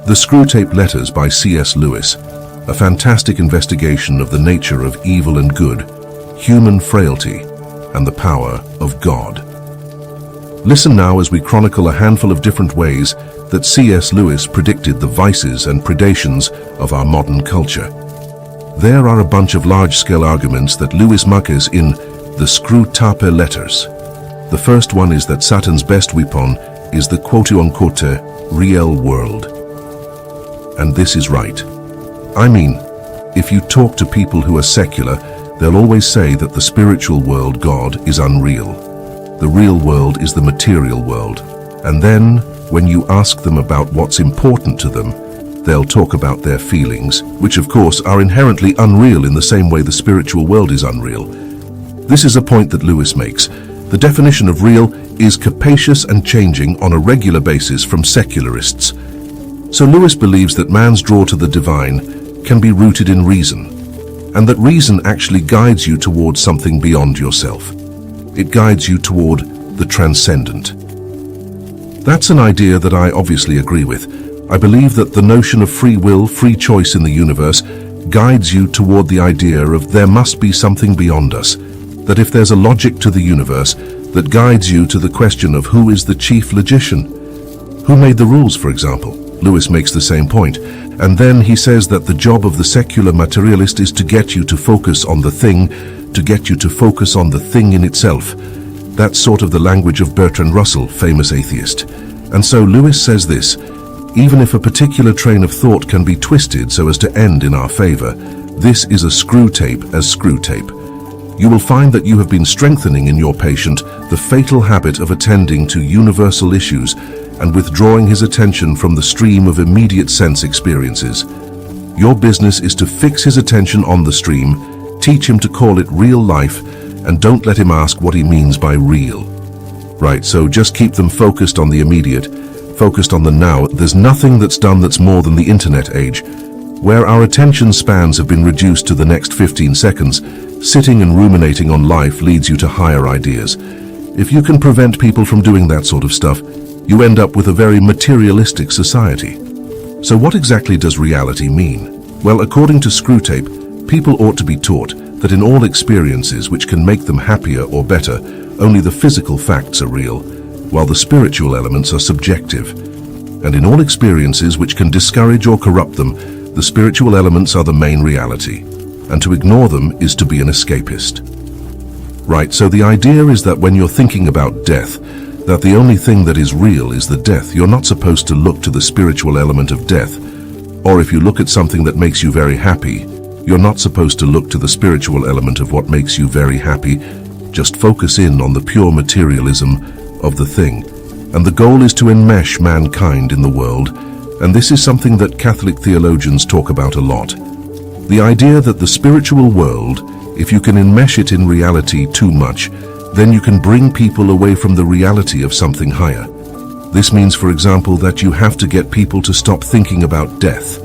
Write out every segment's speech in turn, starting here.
The Screwtape Letters by C.S. Lewis, a fantastic investigation of the nature of evil and good, human frailty, and the power of God. Listen now as we chronicle a handful of different ways that C.S. Lewis predicted the vices and predations of our modern culture. There are a bunch of large-scale arguments that Lewis makes in the Screwtape Letters. The first one is that Satan's best weapon is the quote-unquote real world. And this is right. I mean, if you talk to people who are secular, they'll always say that the spiritual world, God, is unreal. The real world is the material world. And then, when you ask them about what's important to them, they'll talk about their feelings, which of course are inherently unreal in the same way the spiritual world is unreal. This is a point that Lewis makes. The definition of real is capacious and changing on a regular basis from secularists. So Lewis believes that man's draw to the divine can be rooted in reason, and that reason actually guides you towards something beyond yourself. It guides you toward the transcendent. That's an idea that I obviously agree with. I believe that the notion of free will, free choice in the universe, guides you toward the idea of there must be something beyond us, that if there's a logic to the universe that guides you to the question of who is the chief logician, who made the rules, for example. Lewis makes the same point, and then he says that the job of the secular materialist is to get you to focus on the thing, to get you to focus on the thing in itself. That's sort of the language of Bertrand Russell, famous atheist. And so Lewis says this: even if a particular train of thought can be twisted so as to end in our favor, this is a Screwtape as Screwtape. You will find that you have been strengthening in your patient the fatal habit of attending to universal issues and withdrawing his attention from the stream of immediate sense experiences. Your business is to fix his attention on the stream, teach him to call it real life, and don't let him ask what he means by real. Right, so just keep them focused on the immediate, focused on the now. There's nothing that's done that's more than the internet age, where our attention spans have been reduced to the next 15 seconds. Sitting and ruminating on life leads you to higher ideas. If you can prevent people from doing that sort of stuff, you end up with a very materialistic society. So what exactly does reality mean? Well, according to Screwtape, people ought to be taught that in all experiences which can make them happier or better, only the physical facts are real, while the spiritual elements are subjective. And in all experiences which can discourage or corrupt them, the spiritual elements are the main reality, and to ignore them is to be an escapist. Right, so the idea is that when you're thinking about death, that the only thing that is real is the death. You're not supposed to look to the spiritual element of death. Or if you look at something that makes you very happy, you're not supposed to look to the spiritual element of what makes you very happy. Just focus in on the pure materialism of the thing. And the goal is to enmesh mankind in the world, and this is something that Catholic theologians talk about a lot. The idea that the spiritual world, if you can enmesh it in reality too much, then you can bring people away from the reality of something higher. This means, for example, that you have to get people to stop thinking about death.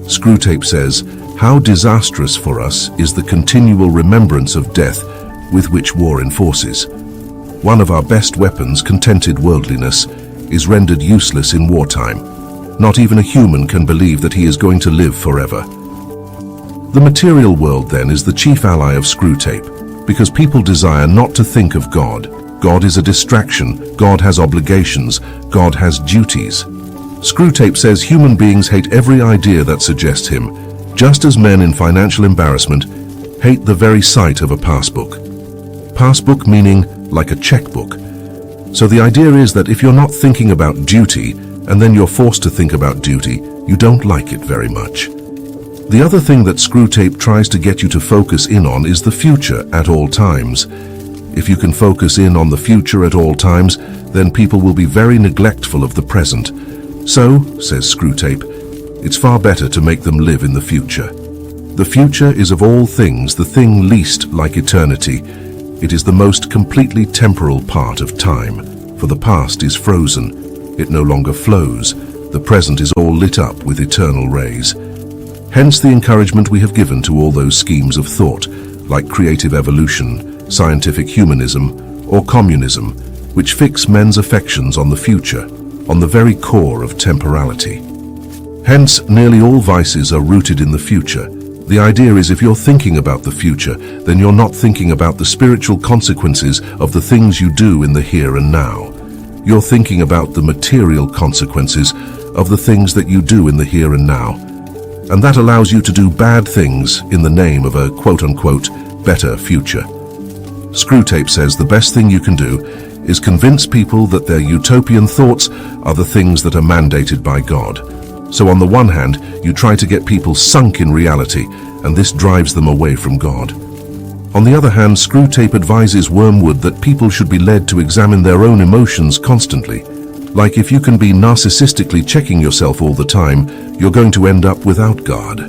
Screwtape says, how disastrous for us is the continual remembrance of death with which war enforces. One of our best weapons, contented worldliness, is rendered useless in wartime. Not even a human can believe that he is going to live forever. The material world, then, is the chief ally of Screwtape, because people desire not to think of God. God is a distraction. God has obligations. God has duties. Screwtape says human beings hate every idea that suggests him, just as men in financial embarrassment hate the very sight of a passbook. Passbook meaning like a checkbook. So the idea is that if you're not thinking about duty, and then you're forced to think about duty, you don't like it very much. The other thing that Screwtape tries to get you to focus in on is the future at all times. If you can focus in on the future at all times, then people will be very neglectful of the present. So, says Screwtape, it's far better to make them live in the future. The future is of all things the thing least like eternity. It is the most completely temporal part of time, for the past is frozen. It no longer flows. The present is all lit up with eternal rays. Hence the encouragement we have given to all those schemes of thought, like creative evolution, scientific humanism, or communism, which fix men's affections on the future, on the very core of temporality. Hence, nearly all vices are rooted in the future. The idea is if you're thinking about the future, then you're not thinking about the spiritual consequences of the things you do in the here and now. You're thinking about the material consequences of the things that you do in the here and now. And that allows you to do bad things in the name of a quote-unquote better future. Screwtape says the best thing you can do is convince people that their utopian thoughts are the things that are mandated by God. So on the one hand, you try to get people sunk in reality, and this drives them away from God. On the other hand, Screwtape advises Wormwood that people should be led to examine their own emotions constantly. Like if you can be narcissistically checking yourself all the time, you're going to end up without God.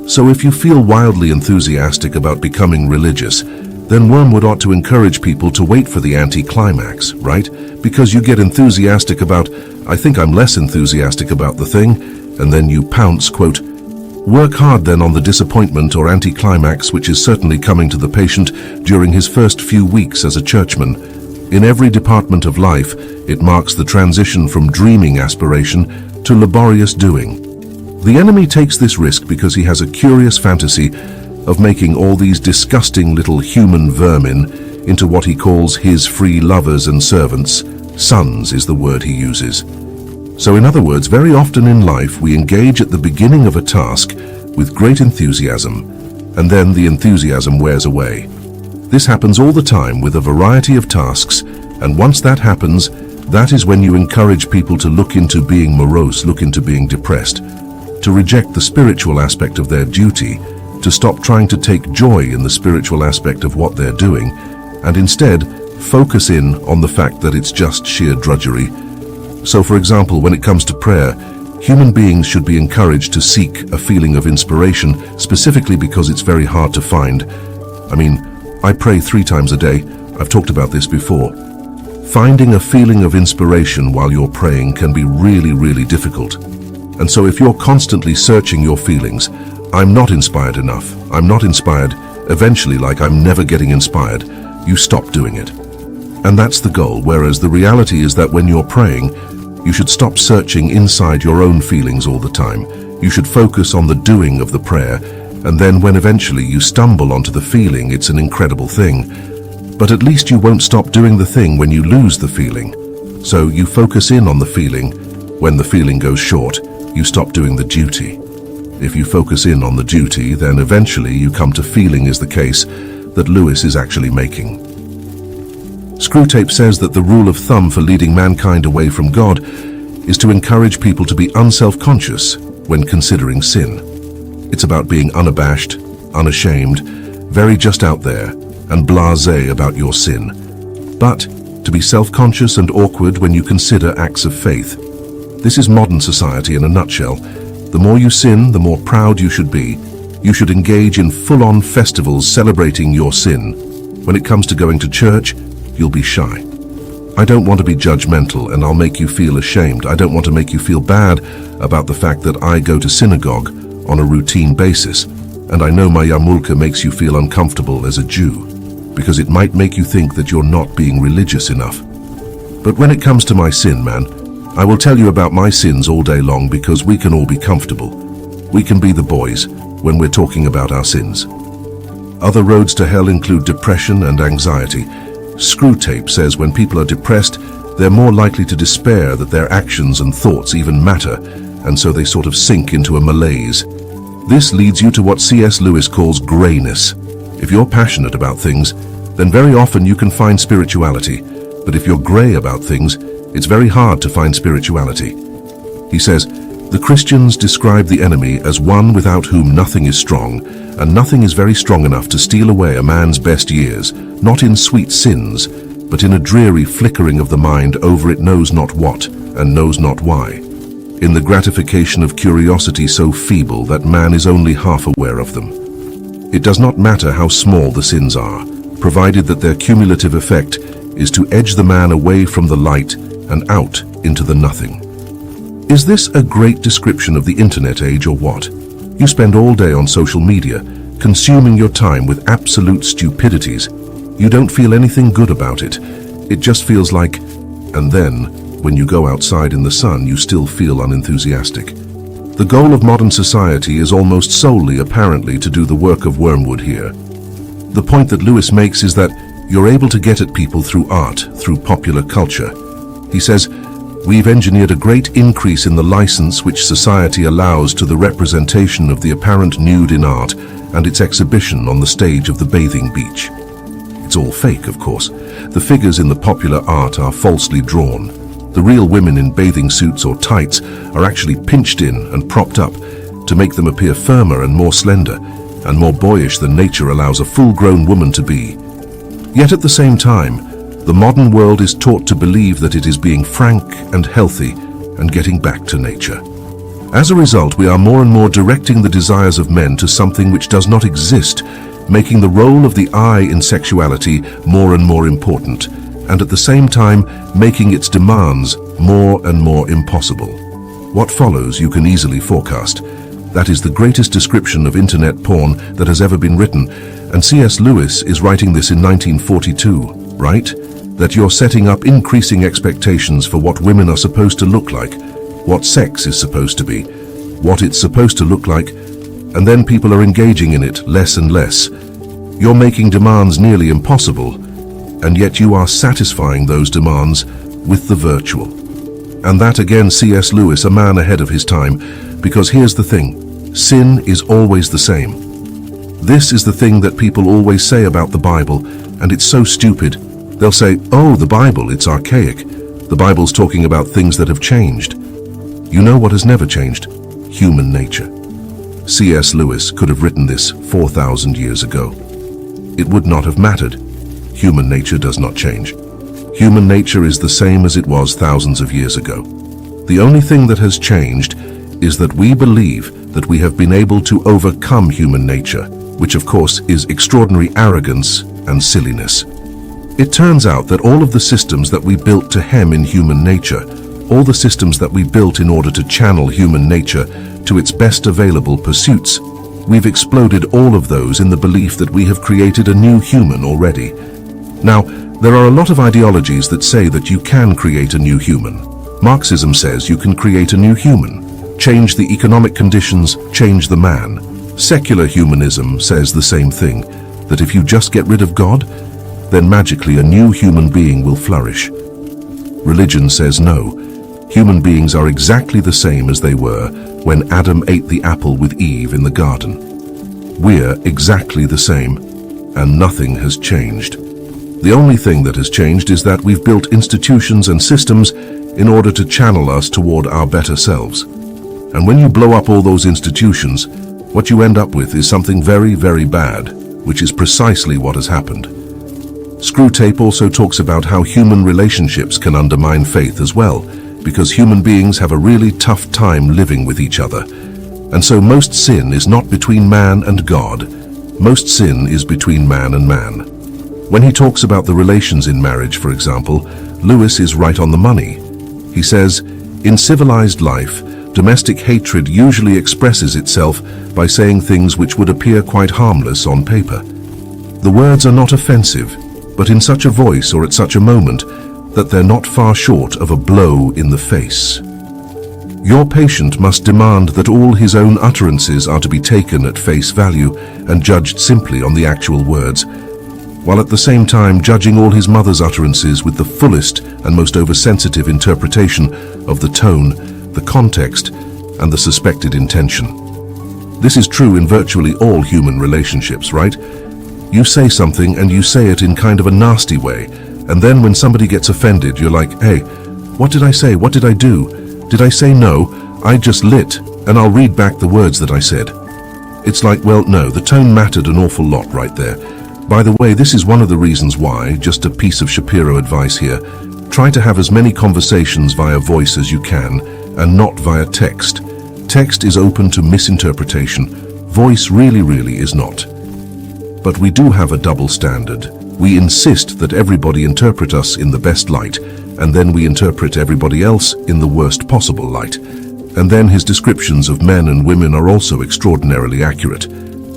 So if you feel wildly enthusiastic about becoming religious, then Wormwood ought to encourage people to wait for the anti-climax, right? Because you get enthusiastic about, I think I'm less enthusiastic about the thing, and then you pounce, quote, work hard then on the disappointment or anti-climax which is certainly coming to the patient during his first few weeks as a churchman. In every department of life, it marks the transition from dreaming aspiration to laborious doing. The enemy takes this risk because he has a curious fantasy of making all these disgusting little human vermin into what he calls his free lovers and servants. Sons is the word he uses. So in other words, very often in life we engage at the beginning of a task with great enthusiasm, and then the enthusiasm wears away. This happens all the time with a variety of tasks, and once that happens, that is when you encourage people to look into being morose, look into being depressed, to reject the spiritual aspect of their duty, to stop trying to take joy in the spiritual aspect of what they're doing, and instead focus in on the fact that it's just sheer drudgery. So for example, when it comes to prayer, human beings should be encouraged to seek a feeling of inspiration, specifically because it's very hard to find. I mean, I pray 3 times a day. I've talked about this before. Finding a feeling of inspiration while you're praying can be really, really difficult. And so if you're constantly searching your feelings, I'm not inspired enough, I'm not inspired, eventually, like I'm never getting inspired, you stop doing it. And that's the goal, whereas the reality is that when you're praying, you should stop searching inside your own feelings all the time. You should focus on the doing of the prayer, and then when eventually you stumble onto the feeling, it's an incredible thing. But at least you won't stop doing the thing when you lose the feeling. So you focus in on the feeling. When the feeling goes short, you stop doing the duty. If you focus in on the duty, then eventually you come to feeling is the case that Lewis is actually making. Screwtape says that the rule of thumb for leading mankind away from God is to encourage people to be unself-conscious when considering sin. It's about being unabashed, unashamed, very just out there, and blasé about your sin. But to be self-conscious and awkward when you consider acts of faith. This is modern society in a nutshell. The more you sin, the more proud you should be. You should engage in full-on festivals celebrating your sin. When it comes to going to church, you'll be shy. I don't want to be judgmental and I'll make you feel ashamed. I don't want to make you feel bad about the fact that I go to synagogue on a routine basis, and I know my yarmulke makes you feel uncomfortable as a Jew, because it might make you think that you're not being religious enough. But when it comes to my sin, man, I will tell you about my sins all day long because we can all be comfortable. We can be the boys when we're talking about our sins. Other roads to hell include depression and anxiety. Screwtape says when people are depressed, they're more likely to despair that their actions and thoughts even matter, and so they sort of sink into a malaise. This leads you to what C.S. Lewis calls grayness. If you're passionate about things, then very often you can find spirituality. But if you're gray about things, it's very hard to find spirituality. He says, the Christians describe the enemy as one without whom nothing is strong, and nothing is very strong enough to steal away a man's best years, not in sweet sins, but in a dreary flickering of the mind over it knows not what, and knows not why, in the gratification of curiosity so feeble that man is only half aware of them. It does not matter how small the sins are, provided that their cumulative effect is to edge the man away from the light and out into the nothing. Is this a great description of the internet age or what? You spend all day on social media, consuming your time with absolute stupidities. You don't feel anything good about it. It just feels like, and then, when you go outside in the sun, you still feel unenthusiastic. The goal of modern society is almost solely, apparently, to do the work of wormwood here. The point that Lewis makes is that you're able to get at people through art, through popular culture. He says, "We've engineered a great increase in the license which society allows to the representation of the apparent nude in art and its exhibition on the stage of the bathing beach." It's all fake, of course. The figures in the popular art are falsely drawn. The real women in bathing suits or tights are actually pinched in and propped up to make them appear firmer and more slender and more boyish than nature allows a full-grown woman to be. Yet at the same time, the modern world is taught to believe that it is being frank and healthy and getting back to nature. As a result, we are more and more directing the desires of men to something which does not exist, making the role of the eye in sexuality more and more important, and at the same time making its demands more and more impossible. What follows you can easily forecast. That is the greatest description of internet porn that has ever been written, and C.S. Lewis is writing this in 1942, right? That you're setting up increasing expectations for what women are supposed to look like, what sex is supposed to be, what it's supposed to look like, and then people are engaging in it less and less. You're making demands nearly impossible, and yet you are satisfying those demands with the virtual. And that again, C.S. Lewis, a man ahead of his time, because here's the thing, sin is always the same. This is the thing that people always say about the Bible, and it's so stupid. They'll say, "Oh, the Bible, it's archaic. The Bible's talking about things that have changed." You know what has never changed? Human nature. C.S. Lewis could have written this 4,000 years ago. It would not have mattered. Human nature does not change. Human nature is the same as it was thousands of years ago. The only thing that has changed is that we believe that we have been able to overcome human nature, which of course is extraordinary arrogance and silliness. It turns out that all of the systems that we built to hem in human nature, all the systems that we built in order to channel human nature to its best available pursuits, we've exploded all of those in the belief that we have created a new human already. Now, there are a lot of ideologies that say that you can create a new human. Marxism says you can create a new human, change the economic conditions, change the man. Secular humanism says the same thing, that if you just get rid of God, then magically a new human being will flourish. Religion says no. Human beings are exactly the same as they were when Adam ate the apple with Eve in the garden. We're exactly the same, and nothing has changed. The only thing that has changed is that we've built institutions and systems in order to channel us toward our better selves. And when you blow up all those institutions, what you end up with is something very, very bad, which is precisely what has happened. Screwtape also talks about how human relationships can undermine faith as well, because human beings have a really tough time living with each other. And so most sin is not between man and God. Most sin is between man and man. When he talks about the relations in marriage, for example, Lewis is right on the money. He says, "In civilized life, domestic hatred usually expresses itself by saying things which would appear quite harmless on paper. The words are not offensive, but in such a voice or at such a moment that they're not far short of a blow in the face. Your patient must demand that all his own utterances are to be taken at face value and judged simply on the actual words, while at the same time judging all his mother's utterances with the fullest and most oversensitive interpretation of the tone, the context, and the suspected intention. This is true in virtually all human relationships, right? You say something and you say it in kind of a nasty way, and then when somebody gets offended, you're like, "Hey, what did I say? What did I do? Did I say no? I just lit, and I'll read back the words that I said." It's like, well, no, the tone mattered an awful lot right there. By the way, this is one of the reasons why, just a piece of Shapiro advice here, try to have as many conversations via voice as you can, and not via text. Text is open to misinterpretation. Voice really is not. But we do have a double standard. We insist that everybody interpret us in the best light, and then we interpret everybody else in the worst possible light. And then his descriptions of men and women are also extraordinarily accurate.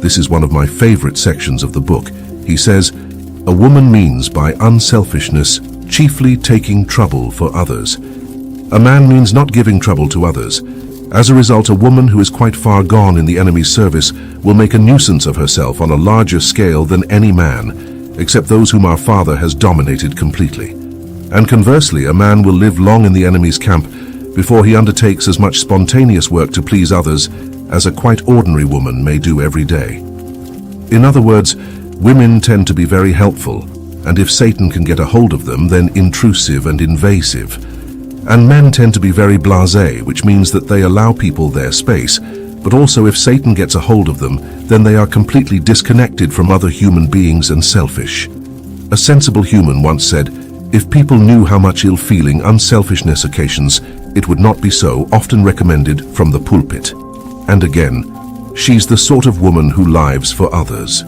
This is one of my favorite sections of the book. He says, "A woman means by unselfishness chiefly taking trouble for others. A man means not giving trouble to others, As a result, a woman who is quite far gone in the enemy's service will make a nuisance of herself on a larger scale than any man, except those whom our Father has dominated completely. And conversely, a man will live long in the enemy's camp before he undertakes as much spontaneous work to please others as a quite ordinary woman may do every day. In other words, women tend to be very helpful, and if Satan can get a hold of them, then intrusive and invasive. And men tend to be very blasé, which means that they allow people their space, but also if Satan gets a hold of them, then they are completely disconnected from other human beings and selfish. A sensible human once said, "If people knew how much ill-feeling unselfishness occasions, it would not be so often recommended from the pulpit." And again, she's the sort of woman who lives for others.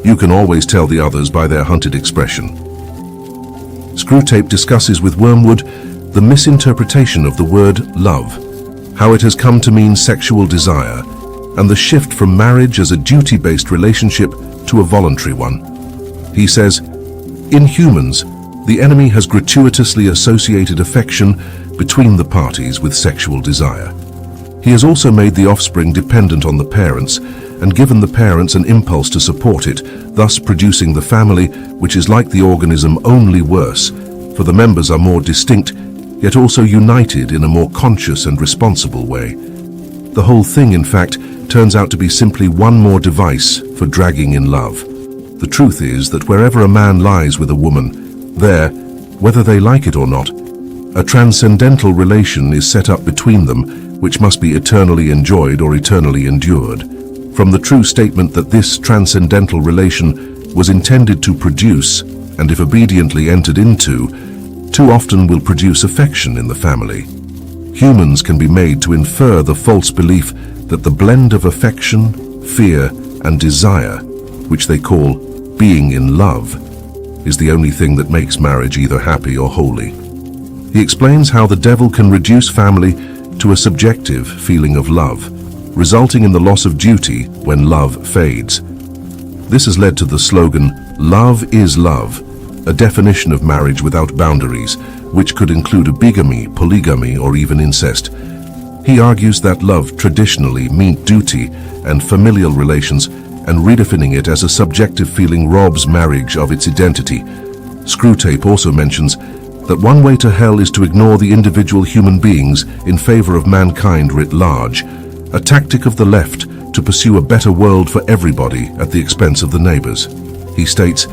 You can always tell the others by their hunted expression. Screwtape discusses with Wormwood the misinterpretation of the word love, how it has come to mean sexual desire, and the shift from marriage as a duty-based relationship to a voluntary one. He says, in humans, the enemy has gratuitously associated affection between the parties with sexual desire. He has also made the offspring dependent on the parents and given the parents an impulse to support it, thus producing the family, which is like the organism, only worse, for the members are more distinct, yet also united in a more conscious and responsible way. The whole thing, in fact, turns out to be simply one more device for dragging in love. The truth is that wherever a man lies with a woman, there, whether they like it or not, a transcendental relation is set up between them, which must be eternally enjoyed or eternally endured. From the true statement that this transcendental relation was intended to produce, and if obediently entered into, too often will produce affection in the family. Humans can be made to infer the false belief that the blend of affection, fear, and desire, which they call being in love, is the only thing that makes marriage either happy or holy. He explains how the devil can reduce family to a subjective feeling of love, resulting in the loss of duty when love fades. This has led to the slogan, "Love is love," a definition of marriage without boundaries, which could include bigamy, polygamy, or even incest. He argues that love traditionally meant duty and familial relations, and redefining it as a subjective feeling robs marriage of its identity. Screwtape also mentions that one way to hell is to ignore the individual human beings in favor of mankind writ large, a tactic of the left to pursue a better world for everybody at the expense of the neighbors. He states,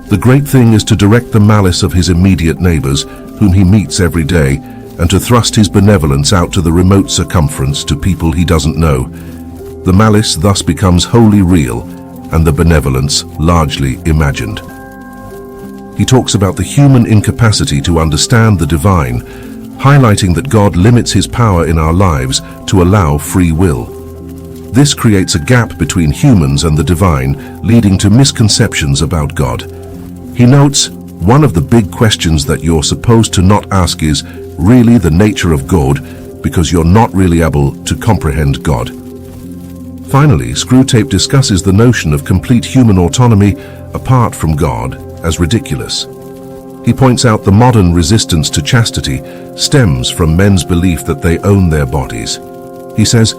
"The great thing is to direct the malice of his immediate neighbors, whom he meets every day, and to thrust his benevolence out to the remote circumference to people he doesn't know. The malice thus becomes wholly real, and the benevolence largely imagined." He talks about the human incapacity to understand the divine, highlighting that God limits his power in our lives to allow free will. This creates a gap between humans and the divine, leading to misconceptions about God. He notes, one of the big questions that you're supposed to not ask is really the nature of God, because you're not really able to comprehend God. Finally, Screwtape discusses the notion of complete human autonomy apart from God as ridiculous. He points out the modern resistance to chastity stems from men's belief that they own their bodies. He says,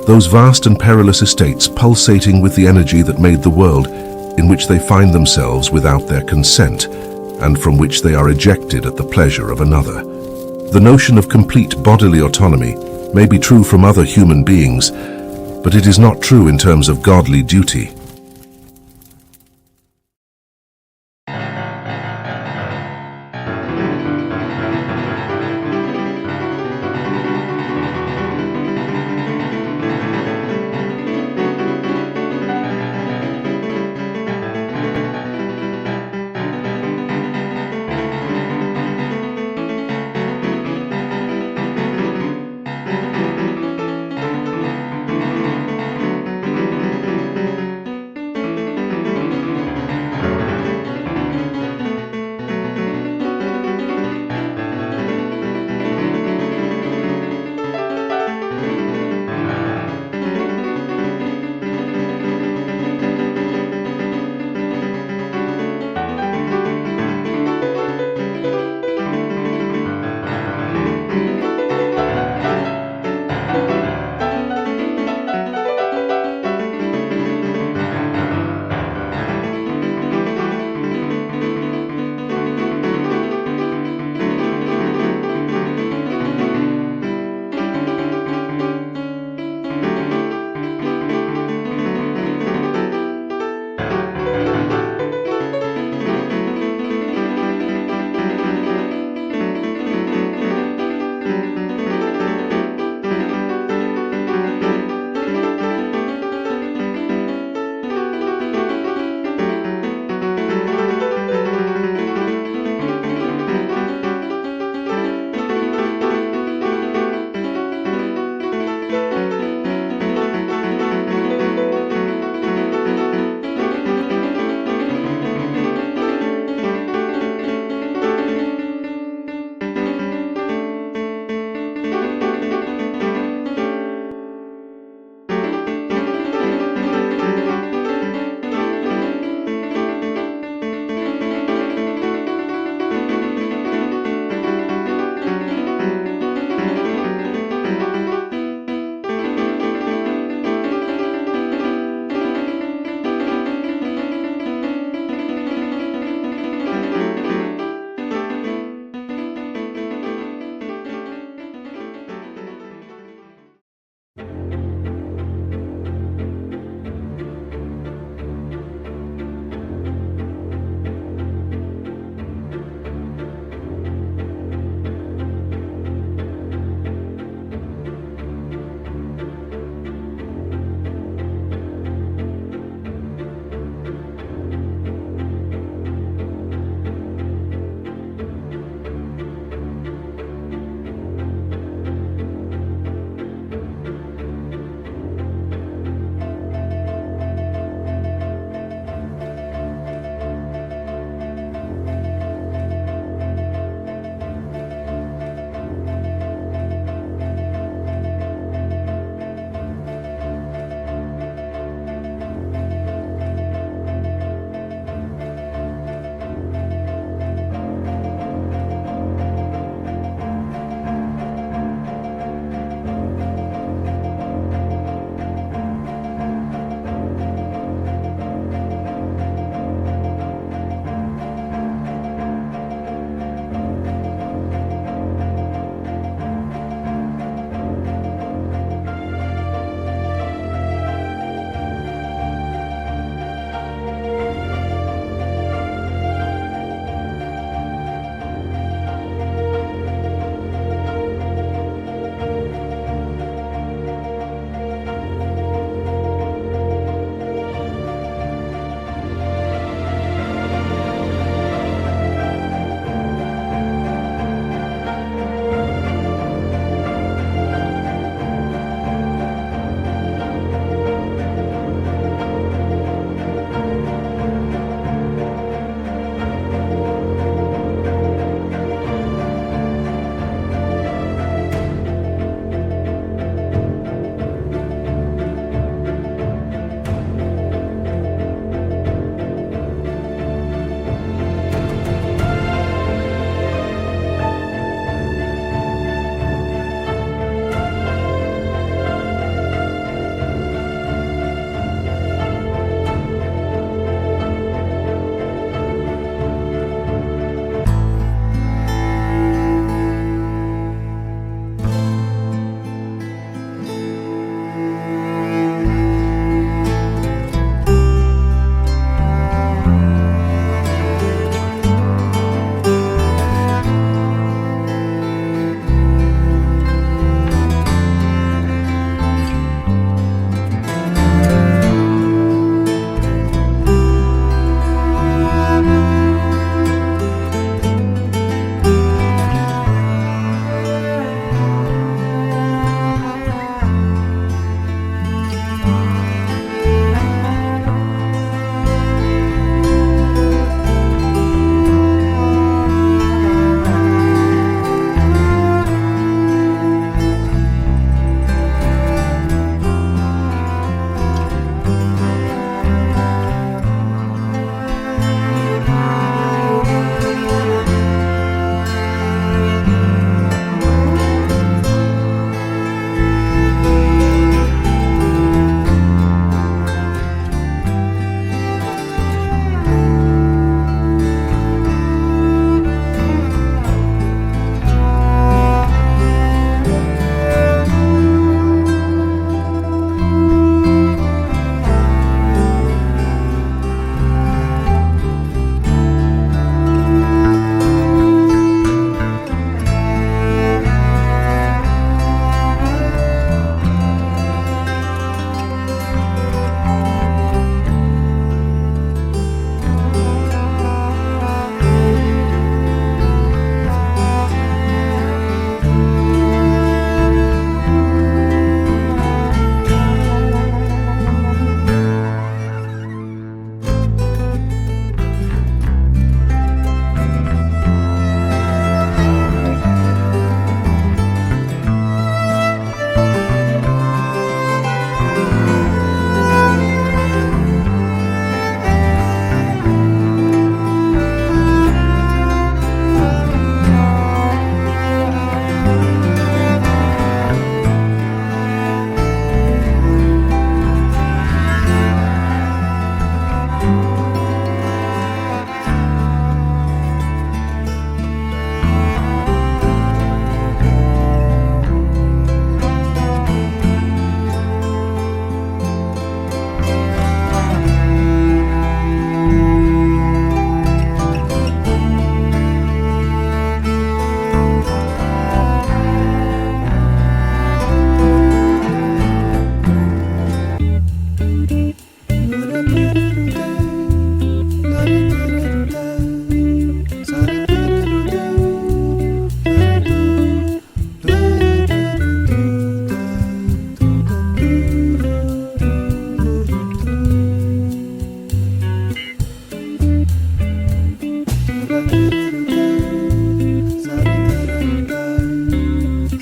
those vast and perilous estates pulsating with the energy that made the world, in which they find themselves without their consent, and from which they are ejected at the pleasure of another. The notion of complete bodily autonomy may be true from other human beings, but it is not true in terms of godly duty.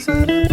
Screwtape.